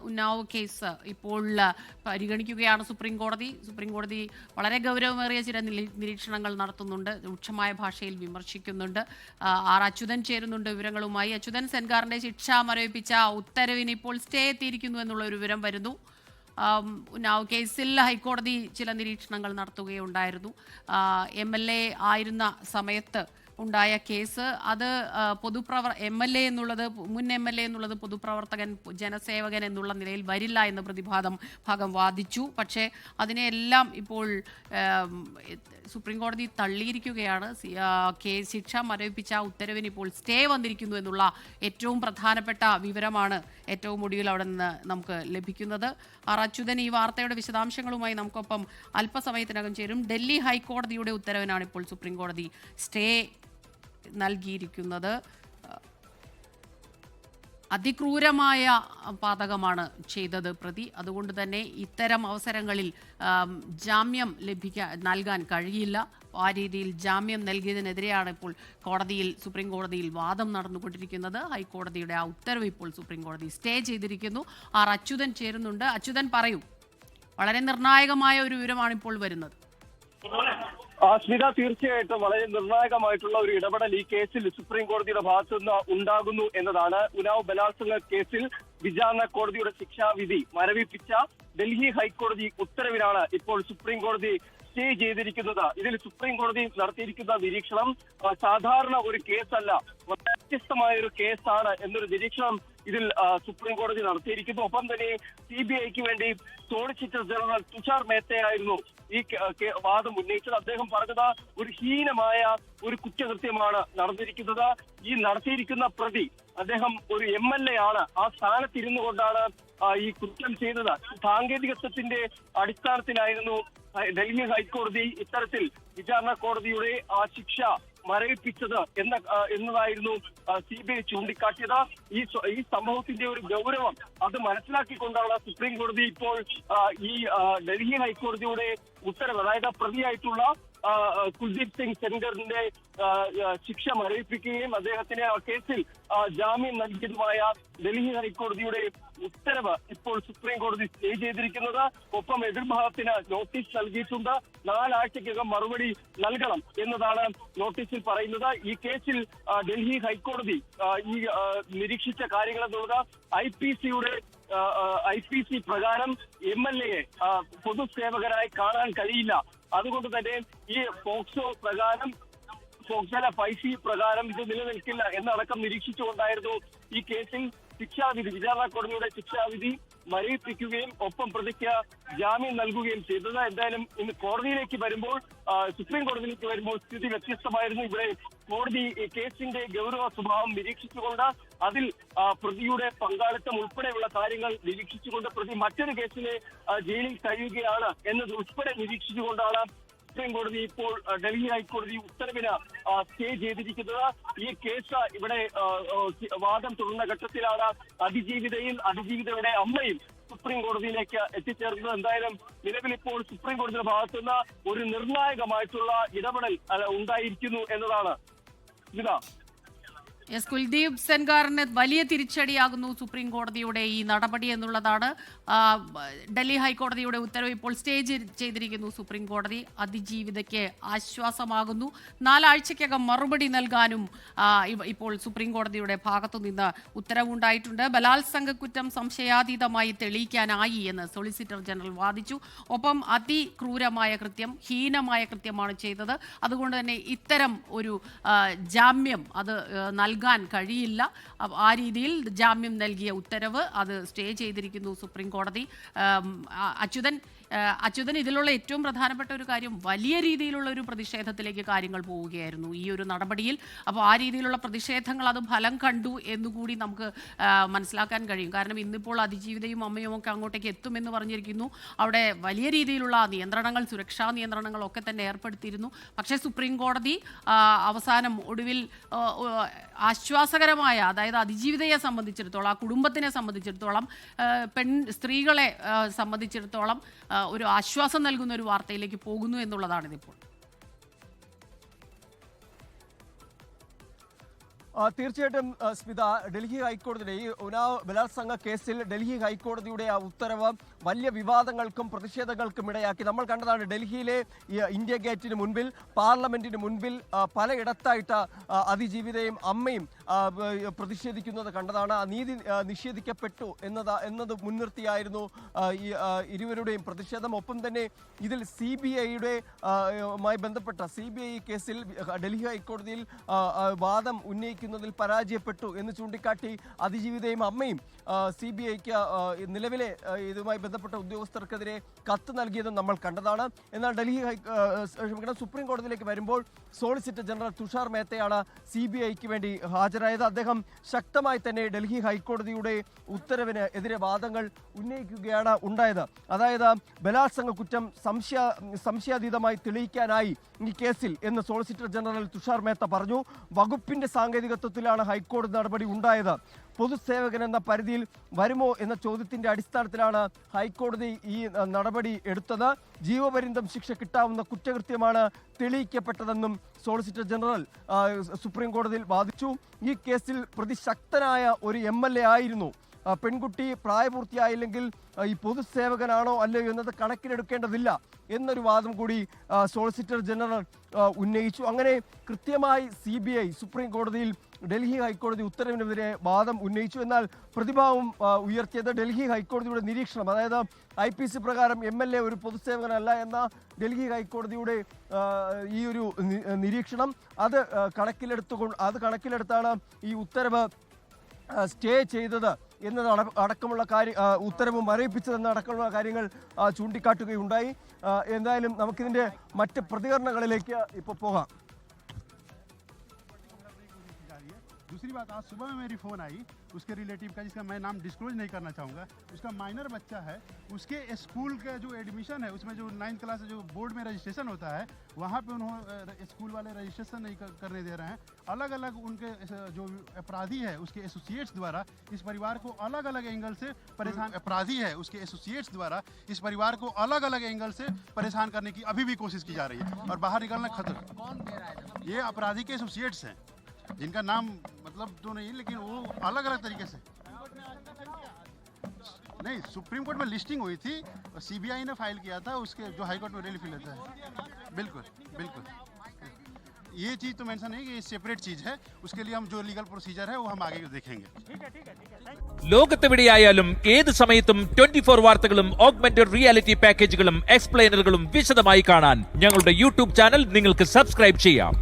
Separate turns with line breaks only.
Unnao case ഇപ്പോൾ പരിഗണിക്കുകയാണ് supreme കോടതി വളരെ ഗൗരവമേറിയ ചില നിരീക്ഷണങ്ങൾ നടത്തുന്നുണ്ട്, രൂക്ഷമായ ഭാഷയിൽ വിമർശിക്കുന്നുണ്ട്. ആർ അച്യുതൻ ചേരുന്നുണ്ട് വിവരങ്ങളുമായി. അച്യുതൻ, സെൻഗാറിന്റെ ശിക്ഷ മരവിപ്പിച്ച ഉത്തരവിന് ഇപ്പോൾ സ്റ്റേ എത്തിയിരിക്കുന്നു എന്നുള്ള ഒരു വിവരം വരുന്നു. ഉന്നാവ് കേസിൽ ഹൈക്കോടതി ചില നിരീക്ഷണങ്ങൾ നടത്തുകയുണ്ടായിരുന്നു. MLA ആയിരുന്ന സമയത്ത് ഉണ്ടായ കേസ്, അത് MLA എന്നുള്ളത്, മുൻ MLA എന്നുള്ളത് പൊതുപ്രവർത്തകൻ, ജനസേവകൻ എന്നുള്ള നിലയിൽ വരില്ല എന്ന് ഭാഗം വാദിച്ചു. പക്ഷേ അതിനെല്ലാം ഇപ്പോൾ സുപ്രീം കോടതി തള്ളിയിരിക്കുകയാണ്. ശിക്ഷ മരവിപ്പിച്ച ഉത്തരവിന് ഇപ്പോൾ സ്റ്റേ വന്നിരിക്കുന്നു എന്നുള്ള ഏറ്റവും പ്രധാനപ്പെട്ട വിവരമാണ് ഏറ്റവും ഒടുവിൽ അവിടെ നിന്ന് നമുക്ക് ലഭിക്കുന്നത്. ആർ അച്യുതൻ ഈ വാർത്തയുടെ വിശദാംശങ്ങളുമായി നമുക്കൊപ്പം അല്പസമയത്തിനകം ചേരും. ഡൽഹി ഹൈക്കോടതിയുടെ ഉത്തരവിനാണ് ഇപ്പോൾ സുപ്രീം കോടതി സ്റ്റേ നൽകിയിരിക്കുന്നത്. അതിക്രൂരമായ പാതകമാണ് ചെയ്തത് പ്രതി. അതുകൊണ്ട് തന്നെ ഇത്തരം അവസരങ്ങളിൽ ജാമ്യം നൽകാൻ കഴിയില്ല. ആ രീതിയിൽ ജാമ്യം നൽകിയതിനെതിരെയാണ് ഇപ്പോൾ സുപ്രീം കോടതിയിൽ വാദം നടന്നുകൊണ്ടിരിക്കുന്നത്. ഹൈക്കോടതിയുടെ ആ ഉത്തരവ് ഇപ്പോൾ സുപ്രീം കോടതി സ്റ്റേ ചെയ്തിരിക്കുന്നു. ആർ അച്യുതൻ ചേരുന്നുണ്ട്. അച്യുതൻ, പറയൂ. വളരെ നിർണായകമായ ഒരു വിവരമാണ് ഇപ്പോൾ വരുന്നത്.
സ്മിത, തീർച്ചയായിട്ടും വളരെ നിർണായകമായിട്ടുള്ള ഒരു ഇടപെടൽ ഈ കേസിൽ സുപ്രീം കോടതിയുടെ ഭാഗത്തുനിന്ന് ഉണ്ടാകുന്നു എന്നതാണ്. ഉന്നാവ് ബലാത്സംഗ കേസിൽ വിചാരണ കോടതിയുടെ ശിക്ഷാവിധി മരവിപ്പിച്ച ഡൽഹി ഹൈക്കോടതി ഉത്തരവിനാണ് ഇപ്പോൾ സുപ്രീം കോടതി സ്റ്റേ ചെയ്തിരിക്കുന്നത്. ഇതിൽ സുപ്രീം കോടതി നടത്തിയിരിക്കുന്ന നിരീക്ഷണം സാധാരണ ഒരു കേസല്ല, വ്യത്യസ്തമായ ഒരു കേസാണ് എന്നൊരു നിരീക്ഷണം ഇതിൽ സുപ്രീം കോടതി നടത്തിയിരിക്കുന്നു. ഒപ്പം തന്നെ CBIക്ക് വേണ്ടി സോളിസിറ്റർ ജനറൽ തുഷാർ മേത്തയായിരുന്നു ഈ വാദം ഉന്നയിച്ചത്. അദ്ദേഹം പറഞ്ഞത് ഒരു ഹീനമായ ഒരു കുറ്റകൃത്യമാണ് നടന്നിരിക്കുന്നത്. ഈ നടത്തിയിരിക്കുന്ന പ്രതി അദ്ദേഹം ഒരു MLA ആണ്, ആ സ്ഥാനത്തിരുന്നു കൊണ്ടാണ് ഈ കുറ്റം ചെയ്തത്. സാങ്കേതികത്വത്തിന്റെ അടിസ്ഥാനത്തിലായിരുന്നു ഡൽഹി ഹൈക്കോടതി ഇത്തരത്തിൽ വിചാരണ കോടതിയുടെ ആ ശിക്ഷ മരവിപ്പിച്ചത് എന്നതായിരുന്നു CBI ചൂണ്ടിക്കാട്ടിയത്. ഈ സംഭവത്തിന്റെ ഒരു ഗൗരവം അത് മനസ്സിലാക്കിക്കൊണ്ടാണ് സുപ്രീം കോടതി ഇപ്പോൾ ഈ ഡൽഹി ഹൈക്കോടതിയുടെ ഉത്തരവ്, അതായത് പ്രതിയായിട്ടുള്ള കുൽദീപ് സിംഗ് സെൻഗറിന്റെ ശിക്ഷ മരവിപ്പിക്കുകയും അദ്ദേഹത്തിന് ആ കേസിൽ ജാമ്യം നൽകിയതുമായ ഡൽഹി ഹൈക്കോടതിയുടെ ഉത്തരവ് ഇപ്പോൾ സുപ്രീം കോടതി സ്റ്റേ ചെയ്തിരിക്കുന്നത്. ഒപ്പം എതിർഭാഗത്തിന് നോട്ടീസ് നൽകിയിട്ടുണ്ട്. 4 ആഴ്ചക്കകം മറുപടി നൽകണം എന്നതാണ് നോട്ടീസിൽ പറയുന്നത്. ഈ കേസിൽ ഡൽഹി ഹൈക്കോടതി ഈ നിരീക്ഷിച്ച കാര്യങ്ങൾ എന്നുള്ളത് IPC പ്രകാരം MLA പൊതുസേവകരായി കാണാൻ കഴിയില്ല. അതുകൊണ്ട് തന്നെ ഈ പോക്സോ പൈസ പ്രകാരം ഇത് നിലനിൽക്കില്ല എന്നടക്കം നിരീക്ഷിച്ചുകൊണ്ടായിരുന്നു ഈ കേസിൽ വിചാരണ കോടതിയുടെ ശിക്ഷാവിധി മരവിപ്പിക്കുകയും ഒപ്പം പ്രതിക്ക് ജാമ്യം നൽകുകയും ചെയ്തത്. എന്തായാലും ഇന്ന് സുപ്രീം കോടതിയിലേക്ക് വരുമ്പോൾ സ്ഥിതി വ്യത്യസ്തമായിരുന്നു. ഇവിടെ കോടതി കേസിന്റെ ഗൗരവ സ്വഭാവം നിരീക്ഷിച്ചുകൊണ്ട് അതിൽ പ്രതിയുടെ പങ്കാളിത്തം ഉൾപ്പെടെയുള്ള കാര്യങ്ങൾ നിരീക്ഷിച്ചുകൊണ്ട് പ്രതി മറ്റൊരു കേസിലെ ജയിലിൽ കഴിയുകയാണ് എന്നത് ഉൾപ്പെടെ നിരീക്ഷിച്ചുകൊണ്ടാണ് സുപ്രീം കോടതി ഇപ്പോൾ ഡൽഹി ഹൈക്കോടതി ഉത്തരവിന് സ്റ്റേ ചെയ്തിരിക്കുന്നത്. ഈ കേസ് ഇവിടെ വാദം തുടർന്ന ഘട്ടത്തിലാണ് അതിജീവിതയുടെ അമ്മയും സുപ്രീം കോടതിയിലേക്ക് എത്തിച്ചേർന്നത്. എന്തായാലും നിലവിൽ ഇപ്പോൾ സുപ്രീം കോടതിയുടെ ഭാഗത്തുനിന്ന് ഒരു നിർണായകമായിട്ടുള്ള ഇടപെടൽ ഉണ്ടായിരിക്കുന്നു എന്നതാണ്.
കുൽദീപ് സെൻഗാറിന് വലിയ തിരിച്ചടിയാകുന്നു സുപ്രീം കോടതിയുടെ ഈ നടപടി എന്നുള്ളതാണ്. ഡൽഹി ഹൈക്കോടതിയുടെ ഉത്തരവ് ഇപ്പോൾ സ്റ്റേ ചെയ്തിരിക്കുന്നു സുപ്രീം കോടതി. അതിജീവിതയ്ക്ക് ആശ്വാസമാകുന്നു. 4 ആഴ്ചക്കകം മറുപടി നൽകാനും ഇപ്പോൾ സുപ്രീം കോടതിയുടെ ഭാഗത്തുനിന്ന് ഉത്തരവുണ്ടായിട്ടുണ്ട്. ബലാത്സംഗ കുറ്റം സംശയാതീതമായി തെളിയിക്കാനായി എന്ന് സോളിസിറ്റർ ജനറൽ വാദിച്ചു. ഒപ്പം അതിക്രൂരമായ ഹീനമായ കൃത്യമാണ് ചെയ്തത്. അതുകൊണ്ട് തന്നെ ഇത്തരം ഒരു ജാമ്യം അത് നൽകാൻ കഴിയില്ല. ആ രീതിയിൽ ജാമ്യം നൽകിയ ഉത്തരവ് അത് സ്റ്റേ ചെയ്തിരിക്കുന്നു സുപ്രീം കോടതി. അച്യുതൻ, ഇതിലുള്ള ഏറ്റവും പ്രധാനപ്പെട്ട ഒരു കാര്യം, വലിയ രീതിയിലുള്ള ഒരു പ്രതിഷേധത്തിലേക്ക് കാര്യങ്ങൾ പോവുകയായിരുന്നു ഈ ഒരു നടപടിയിൽ. അപ്പോൾ ആ രീതിയിലുള്ള പ്രതിഷേധങ്ങൾ അത് ഫലം കണ്ടു എന്നുകൂടി നമുക്ക് മനസ്സിലാക്കാൻ കഴിയും. കാരണം ഇന്നിപ്പോൾ അതിജീവിതയും അമ്മയും ഒക്കെ അങ്ങോട്ടേക്ക് എത്തുമെന്ന് പറഞ്ഞിരിക്കുന്നു. അവിടെ വലിയ രീതിയിലുള്ള സുരക്ഷാ നിയന്ത്രണങ്ങളൊക്കെ തന്നെ ഏർപ്പെടുത്തിയിരുന്നു. പക്ഷേ സുപ്രീം കോടതി അവസാനം ഒടുവിൽ ആശ്വാസകരമായ, അതായത് അതിജീവിതയെ സംബന്ധിച്ചിടത്തോളം, ആ കുടുംബത്തിനെ സംബന്ധിച്ചിടത്തോളം, സ്ത്രീകളെ സംബന്ധിച്ചിടത്തോളം ഒരു ആശ്വാസം നൽകുന്ന ഒരു വാർത്തയിലേക്ക് പോകുന്നു എന്നുള്ളതാണിതിപ്പോൾ.
തീർച്ചയായിട്ടും സ്മിത, ഡൽഹി ഹൈക്കോടതിയുടെ ഈ ഉന്നാവ് ബലാത്സംഗ കേസിൽ ഡൽഹി ഹൈക്കോടതിയുടെ ആ ഉത്തരവ് വലിയ വിവാദങ്ങൾക്കും പ്രതിഷേധങ്ങൾക്കും ഇടയാക്കി. നമ്മൾ കണ്ടതാണ് ഡൽഹിയിലെ ഇന്ത്യ ഗേറ്റിന് മുൻപിൽ, പാർലമെന്റിന് മുൻപിൽ പലയിടത്തായിട്ട് അതിജീവിതയും അമ്മയും പ്രതിഷേധിക്കുന്നത് കണ്ടതാണ്. ആ നീതി നിഷേധിക്കപ്പെട്ടു എന്നത് മുൻനിർത്തിയായിരുന്നു ഈ ഇരുവരുടെയും പ്രതിഷേധം. ഒപ്പം തന്നെ ഇതിൽ മായി ബന്ധപ്പെട്ട CBI കേസിൽ ഡൽഹി ഹൈക്കോടതിയിൽ വാദം ഉന്നയിക്കുന്നതിൽ പരാജയപ്പെട്ടു എന്ന് ചൂണ്ടിക്കാട്ടി അതിജീവിതയും അമ്മയും CBIക്ക് നിലവിലെ ഇതുമായി ബന്ധപ്പെട്ട ഉദ്യോഗസ്ഥർക്കെതിരെ കത്ത് നൽകിയതും നമ്മൾ കണ്ടതാണ്. എന്നാൽ സുപ്രീം കോടതിയിലേക്ക് വരുമ്പോൾ സോളിസിറ്റർ ജനറൽ തുഷാർ മേത്തയാണ് CBIക്ക് വേണ്ടി ഹാജരായത്. അദ്ദേഹം ശക്തമായി തന്നെ ഡൽഹി ഹൈക്കോടതിയുടെ ഉത്തരവിന് എതിരെ വാദങ്ങൾ ഉന്നയിക്കുകയാണ് ഉണ്ടായത്. അതായത് ബലാത്സംഗ കുറ്റം സംശയാതീതമായി തെളിയിക്കാനായി ഈ കേസിൽ എന്ന് സോളിസിറ്റർ ജനറൽ തുഷാർ മേത്ത പറഞ്ഞു. വകുപ്പിന്റെ സാങ്കേതികത്വത്തിലാണ് ഹൈക്കോടതി നടപടി ഉണ്ടായത്. പൊതുസേവകൻ എന്ന പരിധിയിൽ വരുമോ എന്ന ചോദ്യത്തിന്റെ അടിസ്ഥാനത്തിലാണ് ഹൈക്കോടതി ഈ നടപടി എടുത്തത്. ജീവപര്യന്തം ശിക്ഷ കിട്ടാവുന്ന കുറ്റകൃത്യമാണ് തെളിയിക്കപ്പെട്ടതെന്നും സോളിസിറ്റർ ജനറൽ സുപ്രീം കോടതിയിൽ വാദിച്ചു. ഈ കേസിൽ പ്രതിശക്തനായ ഒരു MLA ആയിരുന്നു. പെൺകുട്ടി പ്രായപൂർത്തിയായില്ലെങ്കിൽ ഈ പൊതുസേവകനാണോ അല്ലയോ എന്നത് കണക്കിലെടുക്കേണ്ടതില്ല എന്നൊരു വാദം കൂടി സോളിസിറ്റർ ജനറൽ ഉന്നയിച്ചു. അങ്ങനെ കൃത്യമായി CBI സുപ്രീം കോടതിയിൽ ഡൽഹി ഹൈക്കോടതി ഉത്തരവിനെതിരെ വാദം ഉന്നയിച്ചു. എന്നാൽ പ്രതിഭാവം ഉയർത്തിയത് ഡൽഹി ഹൈക്കോടതിയുടെ നിരീക്ഷണം, അതായത് IPC പ്രകാരം MLA ഒരു പൊതുസേവകനല്ല എന്ന ഡൽഹി ഹൈക്കോടതിയുടെ ഈ ഒരു നിരീക്ഷണം അത് കണക്കിലെടുത്താണ് ഈ ഉത്തരവ് സ്റ്റേ ചെയ്തത് എന്നത് അടക്കമുള്ള ഉത്തരവും അറിയിപ്പിച്ചതെന്ന് അടക്കമുള്ള കാര്യങ്ങൾ ചൂണ്ടിക്കാട്ടുകയുണ്ടായി. എന്തായാലും നമുക്കിതിന്റെ മറ്റ് പ്രതികരണങ്ങളിലേക്ക് ഇപ്പോൾ പോകാം.
दूसरी बात, आज सुबह में मेरी फ़ोन आई उसके रिलेटिव का, जिसका मैं नाम डिस्क्लोज नहीं करना चाहूँगा। उसका माइनर बच्चा है, उसके स्कूल का जो एडमिशन है उसमें जो 9th क्लास जो बोर्ड में रजिस्ट्रेशन होता है वहाँ पे उन्होंने स्कूल वाले रजिस्ट्रेशन नहीं करने दे रहे हैं। अलग अलग उनके जो अपराधी है उसके एसोसिएट्स द्वारा इस परिवार को अलग अलग एंगल से परेशान, अपराधी है उसके एसोसिएट्स द्वारा इस परिवार को अलग अलग एंगल से परेशान करने की अभी भी कोशिश की जा रही है और बाहर निकलना खतरा। ये अपराधी के एसोसिएट्स हैं जिनका नाम मतलब तो नहीं, लेकिन वो अलग अलग तरीके से नहीं, सुप्रीम कोर्ट में लिस्टिंग हुई थी, CBI ने फाइल किया था, उसके जो हाई कोर्ट में रिलीफ लेता है। बिल्कुल बिल्कुल, ये चीज़ तो मेंशन है कि ये सेपरेट चीज़ है, उसके लिए हम जो लीगल प्रोसीजर है वो हम आगे देखेंगे.
ലോകത്തെവിടെയായാലും ഏത് സമയത്തും 24 വാർത്തകളും ഓഗ്മെന്റഡ് റിയാലിറ്റി പാക്കേജുകളും എക്സ്പ്ലെയിനറുകളും വിശദമായി കാണാൻ ഞങ്ങളുടെ YouTube ചാനൽ നിങ്ങൾക്ക് സബ്സ്ക്രൈബ് ചെയ്യാം.